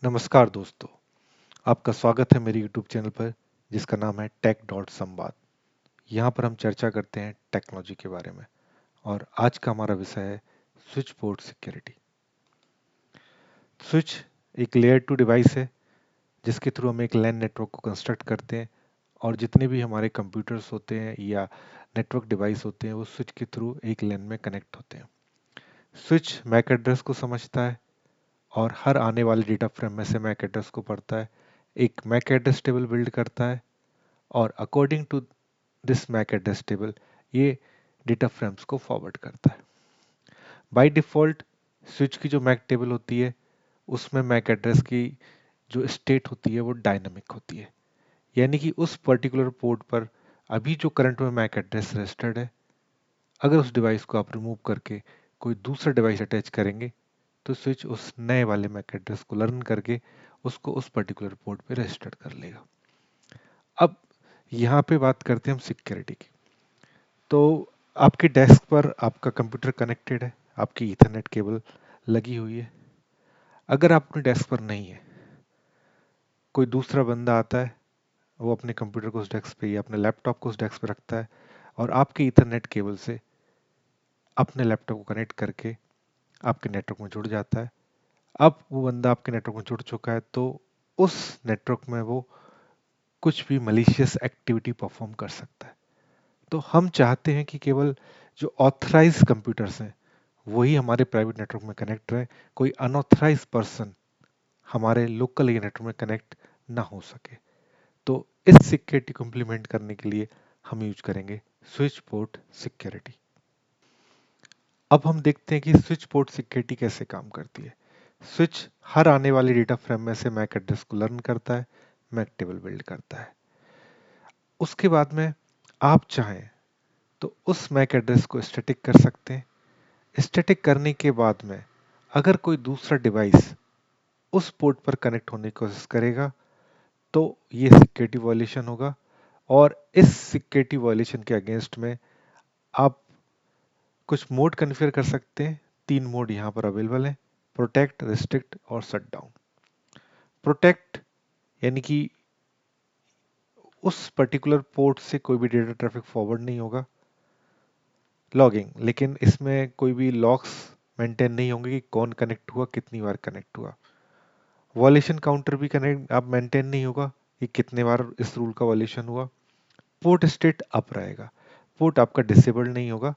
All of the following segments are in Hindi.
नमस्कार दोस्तों, आपका स्वागत है मेरे YouTube चैनल पर जिसका नाम है टेक डॉट संवाद। यहाँ पर हम चर्चा करते हैं टेक्नोलॉजी के बारे में और आज का हमारा विषय है स्विच पोर्ट सिक्योरिटी। स्विच एक लेयर 2 डिवाइस है जिसके थ्रू हम एक लैन नेटवर्क को कंस्ट्रक्ट करते हैं और जितने भी हमारे कंप्यूटर्स होते हैं या नेटवर्क डिवाइस होते हैं वो स्विच के थ्रू एक लैन में कनेक्ट होते हैं। स्विच मैक एड्रेस को समझता है और हर आने वाले डेटा फ्रेम में से मैक एड्रेस को पढ़ता है, एक मैक एड्रेस टेबल बिल्ड करता है और according to this MAC address table ये डेटा फ्रेम्स को फॉरवर्ड करता है। बाय डिफ़ॉल्ट स्विच की जो मैक टेबल होती है उसमें मैक एड्रेस की जो स्टेट होती है वो डायनामिक होती है, यानी कि उस पर्टिकुलर पोर्ट पर अभी जो करंट में मैक एड्रेस रजिस्टर्ड है, अगर उस डिवाइस को आप रिमूव करके कोई दूसरा डिवाइस अटैच करेंगे तो स्विच उस नए वाले मैक एड्रेस को लर्न करके उसको उस पर्टिकुलर पोर्ट पे रजिस्टर कर लेगा। अब यहाँ पे बात करते हैं हम सिक्योरिटी की। तो आपके डेस्क पर आपका कंप्यूटर कनेक्टेड है, आपकी ईथरनेट केबल लगी हुई है। अगर आप अपने डेस्क पर नहीं है, कोई दूसरा बंदा आता है, वो अपने कंप्यूटर को उस डेस्क पे या अपने लैपटॉप को उस डेस्क पे रखता है और आपके ईथरनेट केबल से अपने लैपटॉप को कनेक्ट करके आपके नेटवर्क में जुड़ जाता है। अब वो बंदा आपके नेटवर्क में जुड़ चुका है तो उस नेटवर्क में वो कुछ भी मलिशियस एक्टिविटी परफॉर्म कर सकता है। तो हम चाहते हैं कि केवल जो ऑथराइज कंप्यूटर्स हैं वही हमारे प्राइवेट नेटवर्क में कनेक्ट रहे, कोई अनऑथराइज पर्सन हमारे लोकल एरिया नेटवर्क में कनेक्ट ना हो सके। तो इस सिक्योरिटी को इम्प्लीमेंट करने के लिए हम यूज करेंगे स्विच पोर्ट सिक्योरिटी। अब हम देखते हैं कि स्विच पोर्ट सिक्योरिटी कैसे काम करती है। स्विच हर आने वाले डेटा फ्रेम में से मैक एड्रेस को लर्न करता है, मैक टेबल बिल्ड करता है। उसके बाद में आप चाहें तो उस मैक एड्रेस को स्टैटिक कर सकते हैं। स्टैटिक करने के बाद में अगर कोई दूसरा डिवाइस उस पोर्ट पर कनेक्ट होने की कोशिश करेगा तो ये सिक्योरिटी वायलेशन होगा और इस सिक्योरिटी वायलेशन के अगेंस्ट में आप कुछ मोड कॉन्फ़िगर कर सकते हैं। 3 मोड यहाँ पर अवेलेबल हैं: प्रोटेक्ट, रिस्ट्रिक्ट और शट डाउन। प्रोटेक्ट यानी कि उस पर्टिकुलर पोर्ट से कोई भी डेटा ट्रैफिक फॉरवर्ड नहीं होगा। लॉगिंग, लेकिन इसमें कोई भी लॉग्स मेंटेन नहीं होंगे कि कौन कनेक्ट हुआ, कितनी बार कनेक्ट हुआ। वॉलेशन काउंटर भी कनेक्ट आप मेंटेन नहीं होगा कि कितने बार इस रूल का वॉलेशन हुआ। पोर्ट स्टेट अप रहेगा, पोर्ट आपका डिसेबल्ड नहीं होगा,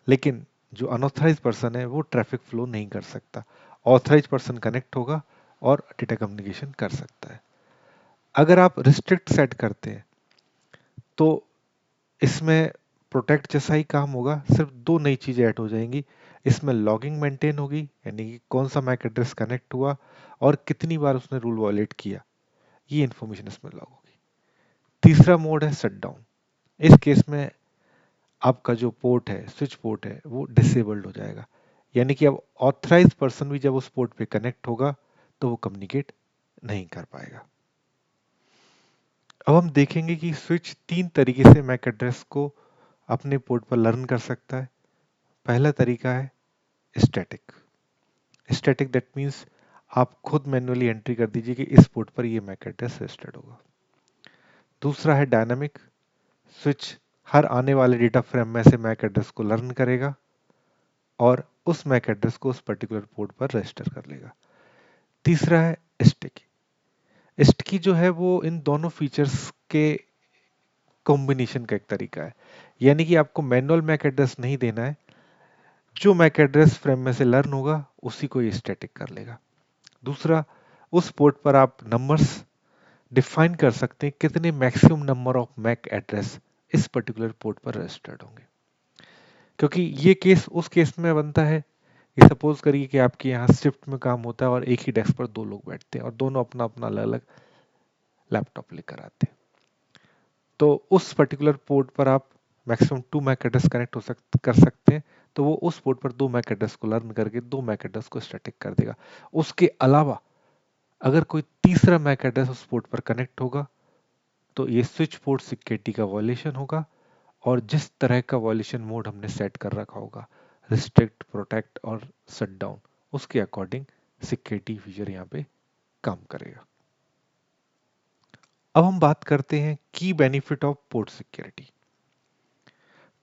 लेकिन जो अनऑथराइज पर्सन है वो ट्रैफिक फ्लो नहीं कर सकता। ऑथराइज पर्सन कनेक्ट होगा और डेटा कम्युनिकेशन कर सकता है। अगर आप रिस्ट्रिक्ट सेट करते हैं तो इसमें प्रोटेक्ट जैसा ही काम होगा, सिर्फ दो नई चीजें ऐड हो जाएंगी। इसमें लॉगिंग मेंटेन होगी, यानी कि कौन सा मैक एड्रेस कनेक्ट हुआ और कितनी बार उसने रूल वॉलेट किया, ये इंफॉर्मेशन इसमें लॉग होगी। तीसरा मोड है शट डाउन। इस केस में आपका जो पोर्ट है, स्विच पोर्ट है, वो डिसेबल्ड हो जाएगा, यानी कि अब ऑथराइज पर्सन भी जब उस पोर्ट पे कनेक्ट होगा तो वो कम्युनिकेट नहीं कर पाएगा। अब हम देखेंगे कि स्विच 3 तरीके से मैक एड्रेस को अपने पोर्ट पर लर्न कर सकता है। पहला तरीका है स्टैटिक। स्टैटिक दैट मीन्स आप खुद मैन्युअली एंट्री कर दीजिए कि इस पोर्ट पर ये मैक एड्रेस रजिस्टर्ड होगा। दूसरा है डायनामिक। स्विच हर आने वाले डेटा फ्रेम में से मैक एड्रेस को लर्न करेगा और उस मैक एड्रेस को उस पर्टिकुलर पोर्ट पर रजिस्टर कर लेगा। तीसरा है स्टिकी। स्टिकी जो है वो इन दोनों फीचर्स के कॉम्बिनेशन का एक तरीका है, यानी कि आपको मैनुअल मैक एड्रेस नहीं देना है, जो मैक एड्रेस फ्रेम में से लर्न होगा उसी को ये स्टैटिक कर लेगा। दूसरा, उस पोर्ट पर आप नंबर्स डिफाइन कर सकते हैं, कितने maximum number of MAC address इस पर्टिकुलर पोर्ट पर रजिस्टर्ड होंगे। क्योंकि ये केस उस केस में बनता है कि सपोज करिए कि आपके यहाँ शिफ्ट में काम होता है और एक ही डेस्क पर दो लोग बैठते हैं और दोनों अपना अपना अलग अलग लैपटॉप लेकर आते हैं। तो उस पर्टिकुलर पोर्ट पर आप मैक्सिमम 2 मैक एड्रेस कनेक्ट कर सकते हैं, तो वो उस पोर्ट पर 2 मैक एड्रेस को लर्न करके 2 मैक एड्रेस को स्टैटिक कर देगा। उसके अलावा अगर कोई तीसरा मैक एड्रेस उस पोर्ट पर कनेक्ट होगा तो ये स्विच पोर्ट सिक्योरिटी का वॉयलेशन होगा और जिस तरह का वॉयलेशन मोड हमने सेट कर रखा होगा, रिस्ट्रिक्ट, प्रोटेक्ट और शट डाउन, उसके अकॉर्डिंग सिक्योरिटी फीचर यहाँ पे काम करेगा। अब हम बात करते हैं की benefit of port security.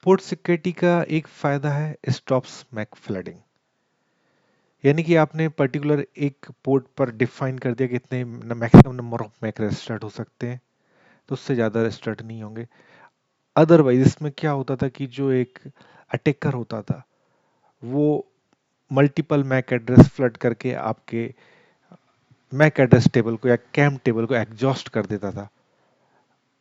Port security का एक फायदा है स्टॉप्स मैक फ्लडिंग, यानी कि आपने पर्टिकुलर एक पोर्ट पर डिफाइन कर दिया कि इतने maximum number of MAC registered हो सकते हैं, तो उससे ज़्यादा रेजिस्टर्ड नहीं होंगे। अदरवाइज इसमें क्या होता था कि जो एक अटैकर होता था वो मल्टीपल मैक एड्रेस फ्लड करके आपके मैक एड्रेस टेबल को या कैम टेबल को एग्जॉस्ट कर देता था,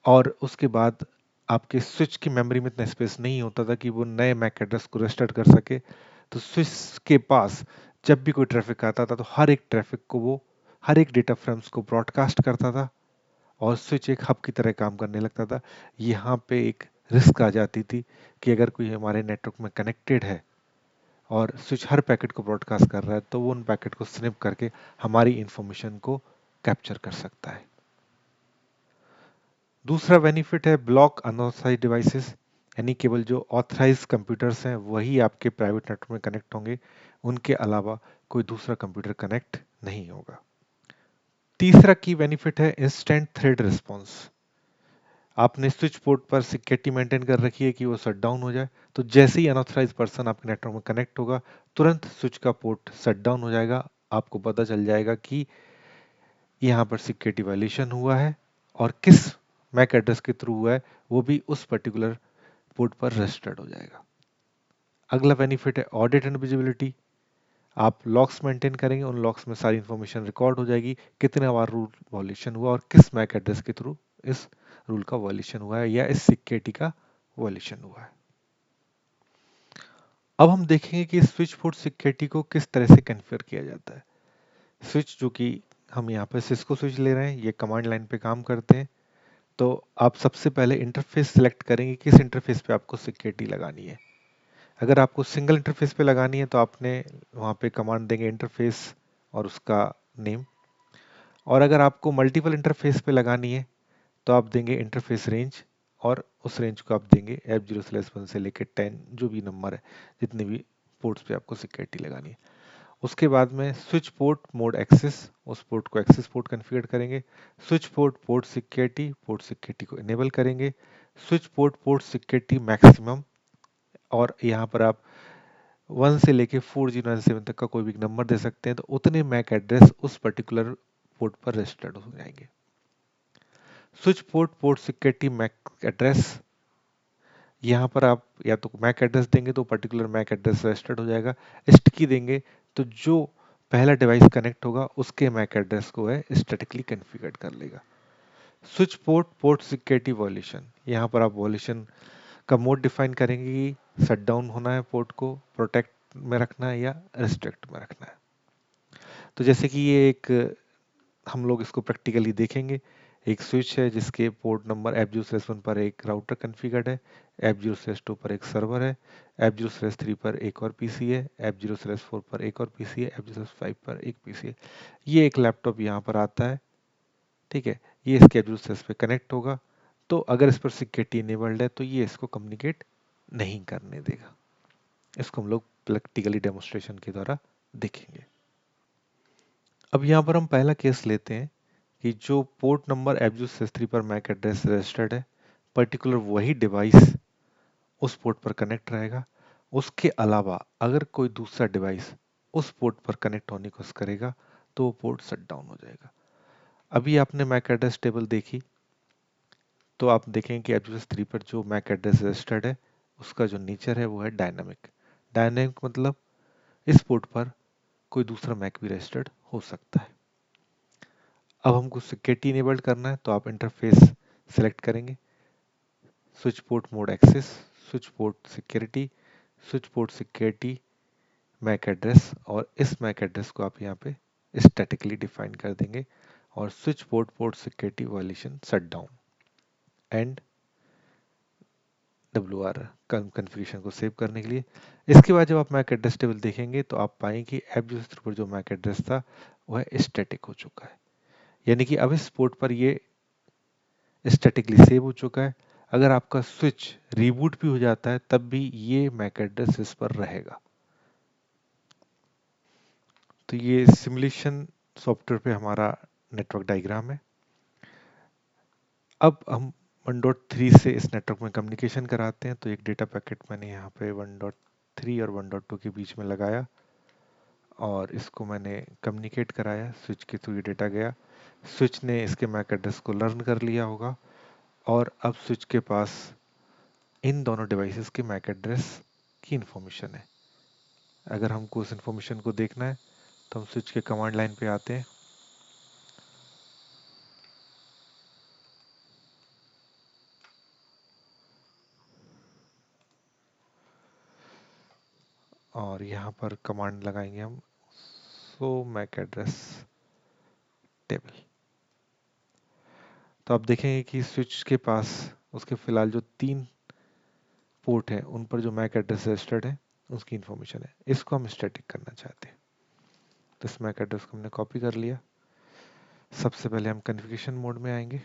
और उसके बाद आपके स्विच की मेमोरी में इतना स्पेस नहीं होता था कि वो नए मैक एड्रेस को रेजिस्टर कर सके। तो स्विच के पास जब भी कोई ट्रैफिक आता था तो हर एक ट्रैफिक को वो हर एक डेटा फ्रेम्स को ब्रॉडकास्ट करता था और स्विच एक हब की तरह काम करने लगता था। यहाँ पे एक रिस्क आ जाती थी कि अगर कोई हमारे नेटवर्क में कनेक्टेड है और स्विच हर पैकेट को ब्रॉडकास्ट कर रहा है तो वो उन पैकेट को स्निप करके हमारी इंफॉर्मेशन को कैप्चर कर सकता है। दूसरा बेनिफिट है ब्लॉक अनऑथराइज्ड डिवाइसेस, यानी केवल जो ऑथराइज कंप्यूटर्स हैं वही आपके प्राइवेट नेटवर्क में कनेक्ट होंगे, उनके अलावा कोई दूसरा कंप्यूटर कनेक्ट नहीं होगा। तीसरा की बेनिफिट है इंस्टेंट थ्रेड रिस्पॉन्स। आपने स्विच पोर्ट पर सिक्योरिटी मेंटेन कर रखी है कि वो शट डाउन हो जाए, तो जैसे ही अनऑथराइज पर्सन आपके नेटवर्क में कनेक्ट होगा तुरंत स्विच का पोर्ट शट डाउन हो जाएगा। आपको पता चल जाएगा कि यहाँ पर सिक्योरिटी वायलेशन हुआ है और किस मैक एड्रेस के थ्रू हुआ है वो भी उस पर्टिकुलर पोर्ट पर रजिस्टर्ड हो जाएगा। अगला बेनिफिट है ऑडिट एंड विजिबिलिटी। आप लॉक्स मेंटेन करेंगे, उन लॉक्स में सारी इंफॉर्मेशन रिकॉर्ड हो जाएगी, कितने बार रूल वॉल्यूशन हुआ और किस मैक एड्रेस के थ्रू इस रूल का वॉल्यूशन हुआ है या इस सिक्योरिटी का वॉल्यूशन हुआ है। अब हम देखेंगे कि स्विच पोर्ट सिक्योरिटी को किस तरह से कॉन्फ़िगर किया जाता है। स्विच जो कि हम यहाँ पे सिस्को स्विच ले रहे हैं, ये कमांड लाइन पे काम करते हैं। तो आप सबसे पहले इंटरफेस सिलेक्ट करेंगे किस इंटरफेस पे आपको सिक्योरिटी लगानी है। अगर आपको सिंगल इंटरफेस पे लगानी है तो आपने वहाँ पे कमांड देंगे इंटरफेस और उसका नेम, और अगर आपको मल्टीपल इंटरफेस पे लगानी है तो आप देंगे इंटरफेस रेंज और उस रेंज को आप देंगे F0/1 से लेकर 10 जो भी नंबर है, जितने भी पोर्ट्स पे आपको सिक्योरिटी लगानी है। उसके बाद में स्विच पोर्ट मोड एक्सेस, उस पोर्ट को एक्सेस पोर्ट कॉन्फ़िगर करेंगे। स्विच पोर्ट पोर्ट सिक्योरिटी को इनेबल करेंगे। Switch port port security maximum, और यहाँ पर आप 1 से लेके 4097 तक का कोई भी नंबर दे सकते हैं, तो उतने मैक एड्रेस उस पर्टिकुलर पोर्ट पर रजिस्टर्ड हो जाएंगे। Switch port port security Mac address, यहाँ पर आप या तो मैक एड्रेस देंगे तो पर्टिकुलर मैक एड्रेस रजिस्टर्ड हो जाएगा। स्टिकी देंगे तो जो पहला डिवाइस कनेक्ट होगा उसके मैक एड्रेस को है स्टैटिकली कॉन्फ़िगर कर लेगा। Switch port port security violation, यहाँ पर आप वॉल्यूशन का मोड डिफाइन करेंगे कि शट डाउन होना है, पोर्ट को प्रोटेक्ट में रखना है या रिस्ट्रिक्ट में रखना है। तो जैसे कि ये एक हम लोग इसको प्रैक्टिकली देखेंगे। एक स्विच है जिसके पोर्ट नंबर F0/1 पर एक राउटर कॉन्फ़िगर्ड है, F0/2 पर एक सर्वर है, F0/3 पर एक और पीसी है, F0/4 पर एक और पीसी है, F0/5 पर एक पीसी है। ये एक लैपटॉप यहाँ पर आता है, ठीक है, ये इसके F0/6 पे कनेक्ट होगा। तो अगर इस पर सिक्योरिटी इनेबल्ड है तो ये इसको कम्युनिकेट नहीं करने देगा। इसको हम लोग प्रैक्टिकली डेमोन्स्ट्रेशन के द्वारा देखेंगे। अब यहाँ पर हम पहला केस लेते हैं कि जो पोर्ट नंबर F0/3 पर मैक एड्रेस रजिस्टर्ड है, पर्टिकुलर वही डिवाइस उस पोर्ट पर कनेक्ट रहेगा। उसके अलावा अगर कोई दूसरा डिवाइस उस पोर्ट पर कनेक्ट होने की कोशिश करेगा तो वो पोर्ट शट डाउन हो जाएगा। अभी आपने मैक एड्रेस टेबल देखी तो आप देखेंगे कि F0/3 पर जो मैक एड्रेस रजिस्टर्ड है उसका जो नेचर है वो है डायनामिक। डायनामिक मतलब इस पोर्ट पर कोई दूसरा मैक भी रजिस्टर्ड हो सकता है। अब हमको सिक्योरिटी इनेबल्ड करना है तो आप इंटरफेस सेलेक्ट करेंगे, switch port mode access, switch port security Mac address, और इस मैक एड्रेस को आप यहाँ पे स्टैटिकली डिफाइन कर देंगे, और switch port port security violation shut down and WR configuration को सेव करने के लिए। इसके बाद जब आप मैक एड्रेस टेबल देखेंगे तो आप पाएंगे कि F0/3 पर जो मैक एड्रेस था वह स्टैटिक हो चुका है, यानी कि अब इस पोर्ट पर ये स्टैटिकली सेव हो चुका है। अगर आपका स्विच रीबूट भी हो जाता है तब भी ये मैक एड्रेस इस पर रहेगा। तो ये सिमुलेशन सॉफ्टवेयर पे हमारा नेटवर्क डायग्राम है। अब हम 1.3 से इस नेटवर्क में कम्युनिकेशन कराते हैं, तो एक डेटा पैकेट मैंने यहाँ पे 1.3 और 1.2 के बीच में लगाया और इसको मैंने कम्युनिकेट कराया, स्विच के थ्रू ये डेटा गया। स्विच ने इसके मैक एड्रेस को लर्न कर लिया होगा और अब स्विच के पास इन दोनों डिवाइसेस के मैक एड्रेस की इंफॉर्मेशन है। अगर हमको उस इंफॉर्मेशन को देखना है तो हम स्विच के कमांड लाइन पे आते हैं और यहाँ पर कमांड लगाएंगे हम सो मैक एड्रेस टेबल। तो आप देखेंगे कि स्विच के पास उसके फिलहाल जो 3 पोर्ट हैं उन पर जो मैक एड्रेस रजिस्टर्ड है उसकी इंफॉर्मेशन है। इसको हम स्टैटिक करना चाहते हैं, तो इस मैक एड्रेस को हमने कॉपी कर लिया। सबसे पहले हम कॉन्फ़िगरेशन मोड में आएंगे,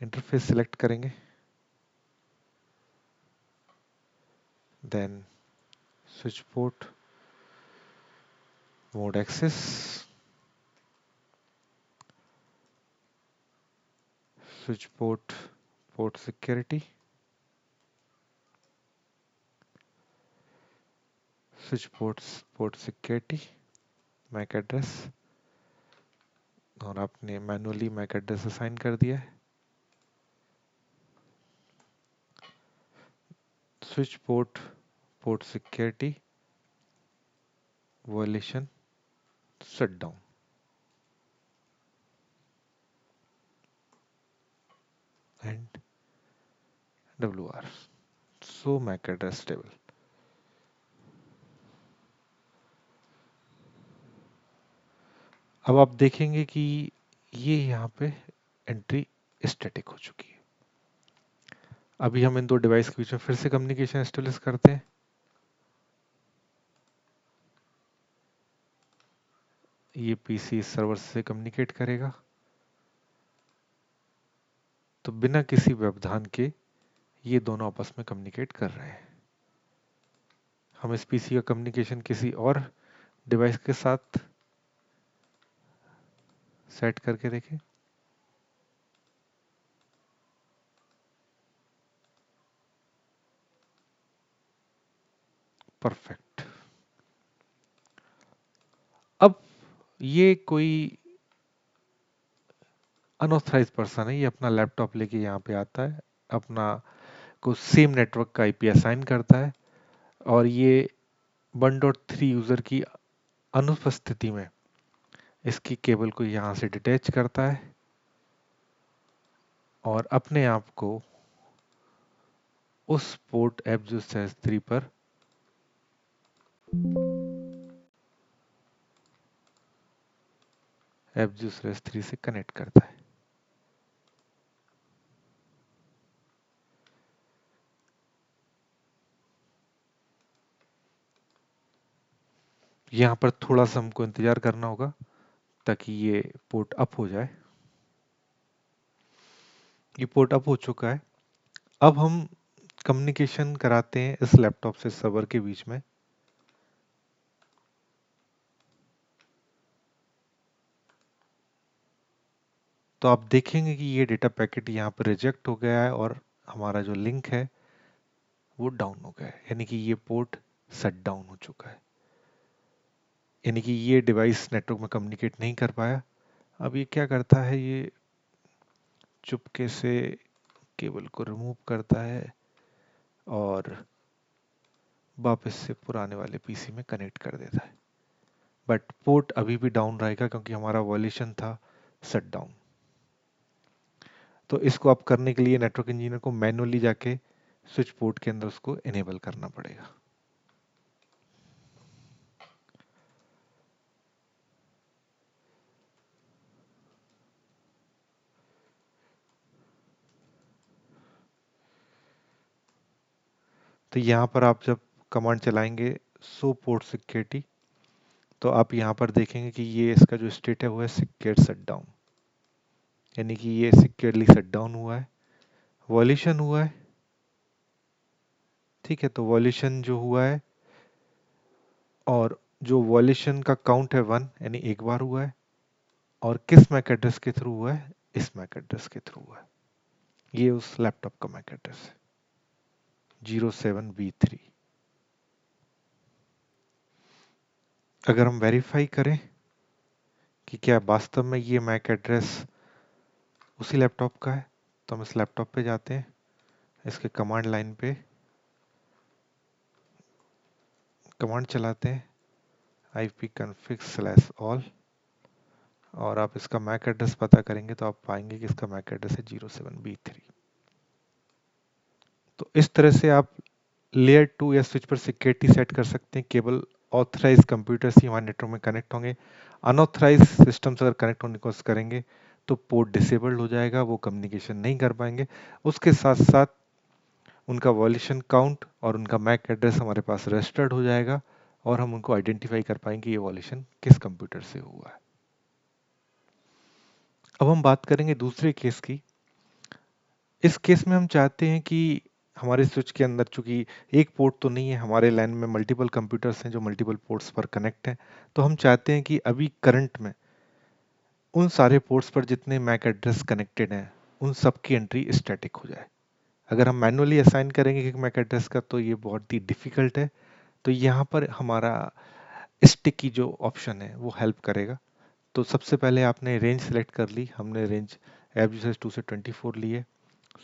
इंटरफेस सिलेक्ट करेंगे, then switch port, mode access, switch port, port security, switch ports, port security, Mac address, और आपने मैनुअली मैक एड्रेस असाइन कर दिया है। Switch port, port security, violation, shut down and WR, so Mac address table. अब आप देखेंगे कि ये यहाँ पे एंट्री स्टैटिक हो चुकी है। अभी हम इन दो डिवाइस के बीच में फिर से कम्युनिकेशन एस्टेब्लिश करते हैं। ये पीसी सर्वर से कम्युनिकेट करेगा, तो बिना किसी व्यवधान के ये दोनों आपस में कम्युनिकेट कर रहे हैं। हम इस पीसी का कम्युनिकेशन किसी और डिवाइस के साथ सेट करके देखें। परफेक्ट। अब ये कोई अनऑथराइज पर्सन है, ये अपना लैपटॉप लेके यहाँ पे आता है, अपना को सेम नेटवर्क का आईपी असाइन करता है और ये 1.3 यूजर की अनुपस्थिति में इसकी केबल को यहाँ से डिटैच करता है और अपने आप को उस पोर्ट F03 पर F03 से कनेक्ट करता है। यहाँ पर थोड़ा सा हमको इंतजार करना होगा ताकि ये पोर्ट अप हो जाए। ये पोर्ट अप हो चुका है। अब हम कम्युनिकेशन कराते हैं इस लैपटॉप से सर्वर के बीच में। तो आप देखेंगे कि ये डेटा पैकेट यहाँ पर रिजेक्ट हो गया है और हमारा जो लिंक है वो डाउन हो गया है, यानी कि ये पोर्ट शट डाउन हो चुका है, यानी कि ये डिवाइस नेटवर्क में कम्युनिकेट नहीं कर पाया। अब ये क्या करता है, ये चुपके से केबल को रिमूव करता है और वापस से पुराने वाले पीसी में कनेक्ट कर देता है, बट पोर्ट अभी भी डाउन रहेगा क्योंकि हमारा वॉल्यूशन था शट डाउन। तो इसको आप करने के लिए नेटवर्क इंजीनियर को मैनुअली जाके स्विच पोर्ट के अंदर उसको इनेबल करना पड़ेगा। तो यहाँ पर आप जब कमांड चलाएंगे सो पोर्ट सिक्योरिटी, तो आप यहाँ पर देखेंगे कि ये इसका जो स्टेट है वो है सिक्योर शट डाउन, यानी कि ये सिक्योरली शट डाउन हुआ है, वॉल्यूशन हुआ है। ठीक है, तो वॉल्यूशन जो हुआ है और जो वॉल्यूशन का काउंट है 1, यानी एक बार हुआ है, और किस मैक एड्रेस के थ्रू हुआ है, इस मैक एड्रेस के थ्रू हुआ है। ये उस लैपटॉप का मैक एड्रेस है 07B3। अगर हम वेरीफाई करें कि क्या वास्तव में ये मैक एड्रेस उसी लैपटॉप का है, तो हम इस लैपटॉप पे जाते हैं, इसके कमांड लाइन पे कमांड चलाते हैं ipconfig/all, और आप इसका मैक एड्रेस पता करेंगे तो आप पाएंगे कि इसका मैक एड्रेस है 07B3। तो इस तरह से आप लेयर 2 या स्विच पर सिक्योरिटी सेट कर सकते हैं। केवल ऑथराइज कंप्यूटर्स ही हमारे नेटवर्क में कनेक्ट होंगे। अनऑथराइज सिस्टम्स अगर कनेक्ट होने की कोशिश करेंगे तो पोर्ट डिसेबल्ड हो जाएगा, वो कम्युनिकेशन नहीं कर पाएंगे। उसके साथ साथ उनका वॉल्यूशन काउंट और उनका मैक एड्रेस हमारे पास रजिस्टर्ड हो जाएगा, और हम उनको आइडेंटिफाई कर पाएंगे ये वॉल्यूशन किस कंप्यूटर से हुआ है। अब हम बात करेंगे दूसरे केस की। इस केस में हम चाहते हैं कि हमारे स्विच के अंदर, चूंकि एक पोर्ट तो नहीं है, हमारे लाइन में मल्टीपल कंप्यूटर्स हैं जो मल्टीपल पोर्ट्स पर कनेक्ट हैं, तो हम चाहते हैं कि अभी करंट में उन सारे पोर्ट्स पर जितने मैक एड्रेस कनेक्टेड हैं उन सब की एंट्री स्टैटिक हो जाए। अगर हम मैनुअली असाइन करेंगे एक मैक एड्रेस का तो ये बहुत ही डिफिकल्ट है। तो यहाँ पर हमारा स्टिकी जो ऑप्शन है वो हेल्प करेगा। तो सबसे पहले आपने रेंज सेलेक्ट कर ली, हमने रेंज एफ यूसेज 2 से 24 ली है।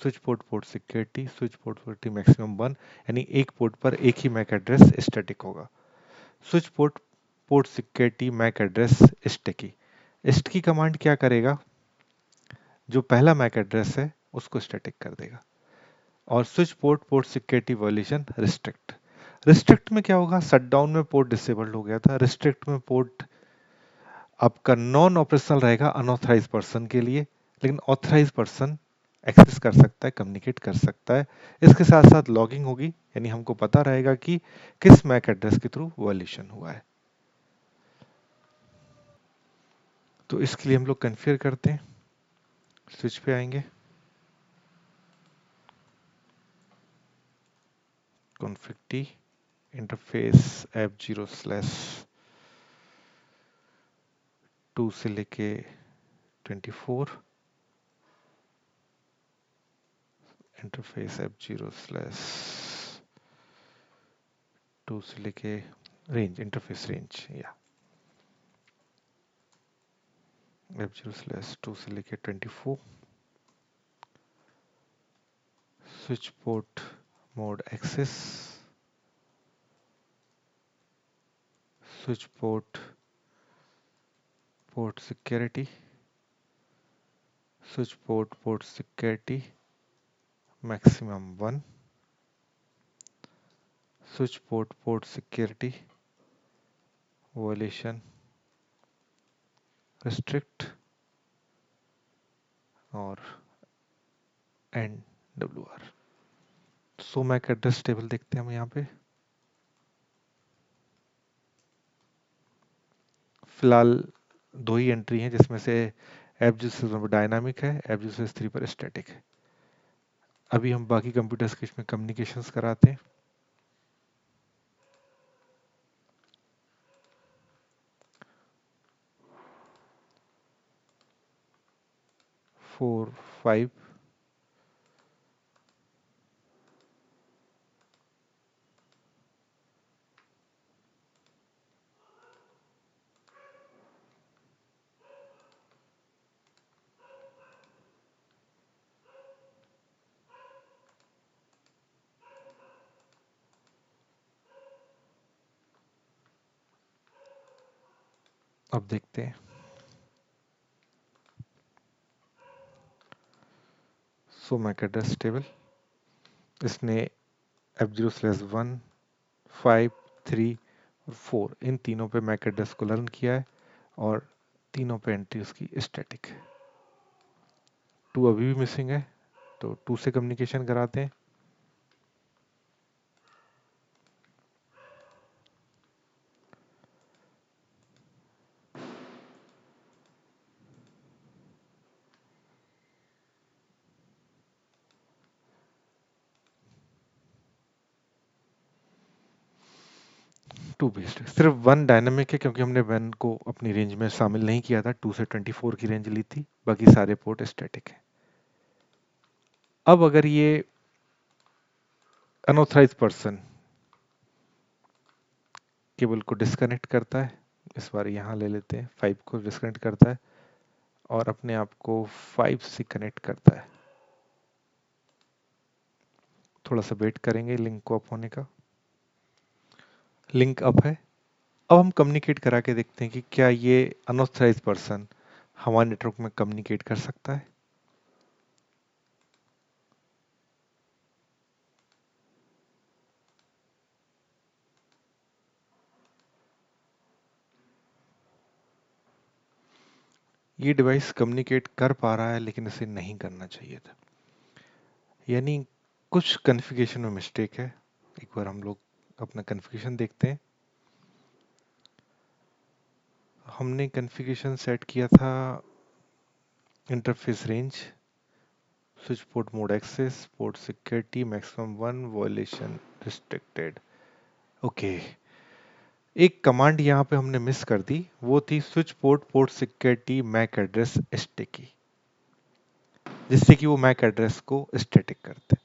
Switch port port security, switch port security maximum 1, यानी एक पोर्ट पर एक ही मैक एड्रेस स्टैटिक होगा। Switch port port security Mac address sticky. Sticky command क्या करेगा, जो पहला मैक एड्रेस है उसको स्टैटिक कर देगा। और switch port port security violation restrict. Restrict में क्या होगा, शटडाउन में पोर्ट डिसेबल्ड हो गया था, रिस्ट्रिक्ट में पोर्ट आपका नॉन ऑपरेशनल रहेगा अनऑथराइज पर्सन के लिए, लेकिन ऑथराइज पर्सन एक्सेस कर सकता है, कम्युनिकेट कर सकता है। इसके साथ साथ लॉगिंग होगी, यानी हमको पता रहेगा कि किस मैक एड्रेस के थ्रू वॉल्यूशन हुआ है। तो इसके लिए हम लोग कन्फिगर करते हैं, स्विच पे आएंगे, कॉन्फ़िग टी, इंटरफेस F0/2 से लेके 24, इंटरफेस F0/2 से लेके रेंज, इंटरफेस रेंज, या F0/2 से लेके 24, switch port mode access, switch port port security, switch port port security maximum 1, switch port port security violation restrict, और NWR। So Mac address table देखते हैं हम यहाँ पे। फिलहाल दो ही एंट्री हैं, जिसमें से FG पर डायनामिक है, FG3 पर स्टैटिक है। अभी हम बाकी कंप्यूटर्स के इसमें कम्युनिकेशंस कराते हैं। फोर 5, अब देखते हैं। सो मैक एड्रेस टेबल, इसने F0/1, 5, 3 और 4 इन तीनों पे मैक एड्रेस को लर्न किया है, और तीनों पे एंट्री उसकी स्टैटिक है। 2 अभी भी मिसिंग है, तो 2 से कम्युनिकेशन कराते हैं। टू बेस्ड सिर्फ वन डायनामिक है, क्योंकि हमने वन को अपनी रेंज में शामिल नहीं किया था, 2 से 24 की रेंज ली थी, बाकी सारे पोर्ट स्टैटिक है। अब अगर ये अनऑथराइज पर्सन केबल को डिस्कनेक्ट करता है, इस बार यहाँ ले लेते हैं, 5 को डिस्कनेक्ट करता है और अपने आप को 5 से कनेक्ट करता है, थोड़ा सा वेट करेंगे लिंक को अप होने का। लिंक अप है। अब हम कम्युनिकेट करा के देखते हैं कि क्या ये अनऑथराइज पर्सन हमारे नेटवर्क में कम्युनिकेट कर सकता है। ये डिवाइस कम्युनिकेट कर पा रहा है, लेकिन इसे नहीं करना चाहिए था, यानी कुछ कॉन्फ़िगरेशन में मिस्टेक है। एक बार हम लोग अपना कॉन्फ़िगरेशन देखते हैं। हमने कॉन्फ़िगरेशन सेट किया था interface range, switch port mode access, port security maximum 1, violation restricted. Okay, एक कमांड यहाँ पे हमने मिस कर दी, वो थी switch port port security Mac address sticky, जिससे कि वो मैक एड्रेस को स्टैटिक करते।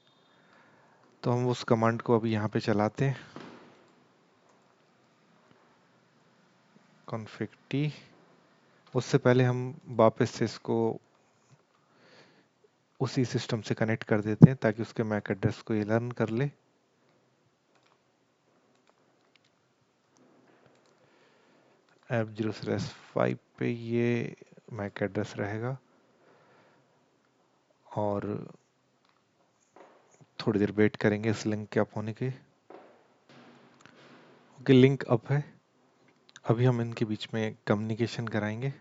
तो हम उस कमांड को अभी यहाँ पे चलाते हैं, कॉन्फ़िग टी। उससे पहले हम वापस से इसको उसी सिस्टम से कनेक्ट कर देते हैं, ताकि उसके मैक एड्रेस को ये लर्न कर ले। F0/5 पे ये मैक एड्रेस रहेगा और थोड़ी देर वेट करेंगे इस लिंक के अप होने के। ओके, लिंक अप है। अभी हम इनके बीच में कम्युनिकेशन कराएंगे।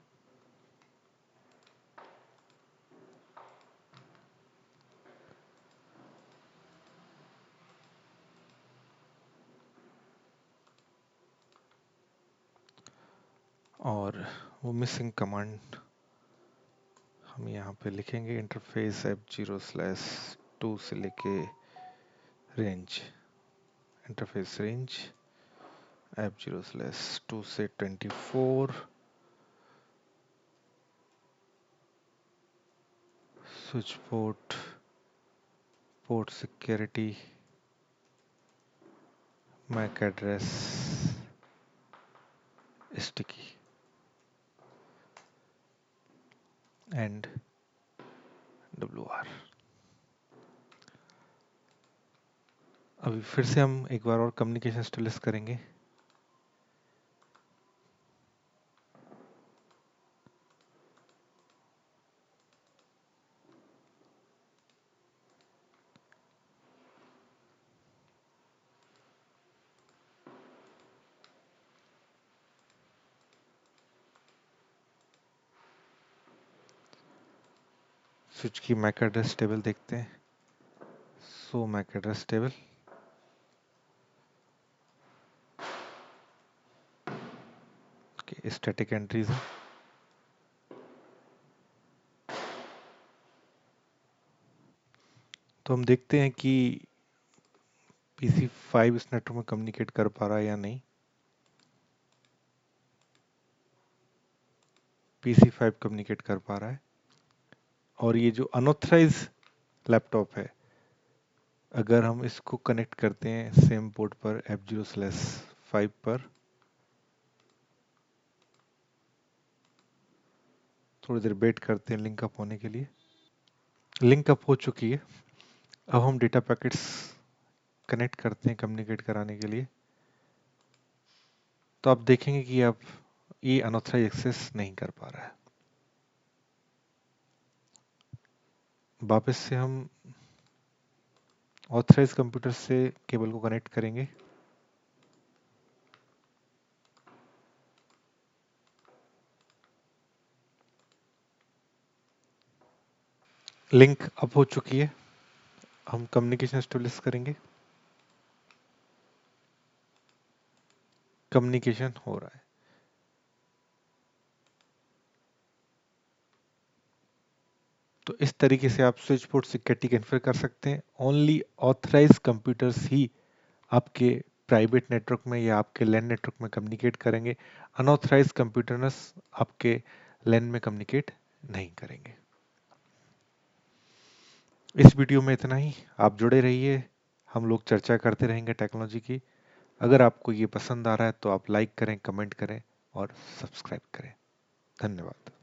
और वो मिसिंग कमांड हम यहाँ पे लिखेंगे, इंटरफेस F0/2 से लेके रेंज, इंटरफेस रेंज F0/2 से 24, switch port port security Mac address sticky end WR। अभी फिर से हम एक बार और कम्युनिकेशन स्टेटस करेंगे। स्विच की मैक एड्रेस टेबल देखते हैं, सो मैक एड्रेस टेबल के स्टैटिक एंट्रीज है। तो हम देखते हैं कि PC5 इस नेटवर्क में कम्युनिकेट कर पा रहा है या नहीं। PC5 कम्युनिकेट कर पा रहा है, और ये जो अनऑथराइज लैपटॉप है, अगर हम इसको कनेक्ट करते हैं सेम पोर्ट पर F0/5 पर, थोड़ी देर वेट करते हैं लिंक अप होने के लिए। लिंक अप हो चुकी है। अब हम डेटा पैकेट्स कनेक्ट करते हैं कम्युनिकेट कराने के लिए। तो आप देखेंगे कि अब ये अनऑथराइज एक्सेस नहीं कर पा रहा है। वापस से हम ऑथराइज कंप्यूटर से केबल को कनेक्ट करेंगे। लिंक अप हो चुकी है। हम कम्युनिकेशन एस्टेब्लिश करेंगे। कम्युनिकेशन हो रहा है। तो इस तरीके से आप स्विच पोर्ट सिक्योरिटी कॉन्फ़िगर कर सकते हैं। ओनली ऑथराइज कंप्यूटर्स ही आपके प्राइवेट नेटवर्क में या आपके लैन नेटवर्क में कम्युनिकेट करेंगे। अनऑथराइज कंप्यूटर्स आपके लैन में कम्युनिकेट नहीं करेंगे। इस वीडियो में इतना ही। आप जुड़े रहिए, हम लोग चर्चा करते रहेंगे टेक्नोलॉजी की। अगर आपको ये पसंद आ रहा है तो आप लाइक करें, कमेंट करें और सब्सक्राइब करें। धन्यवाद।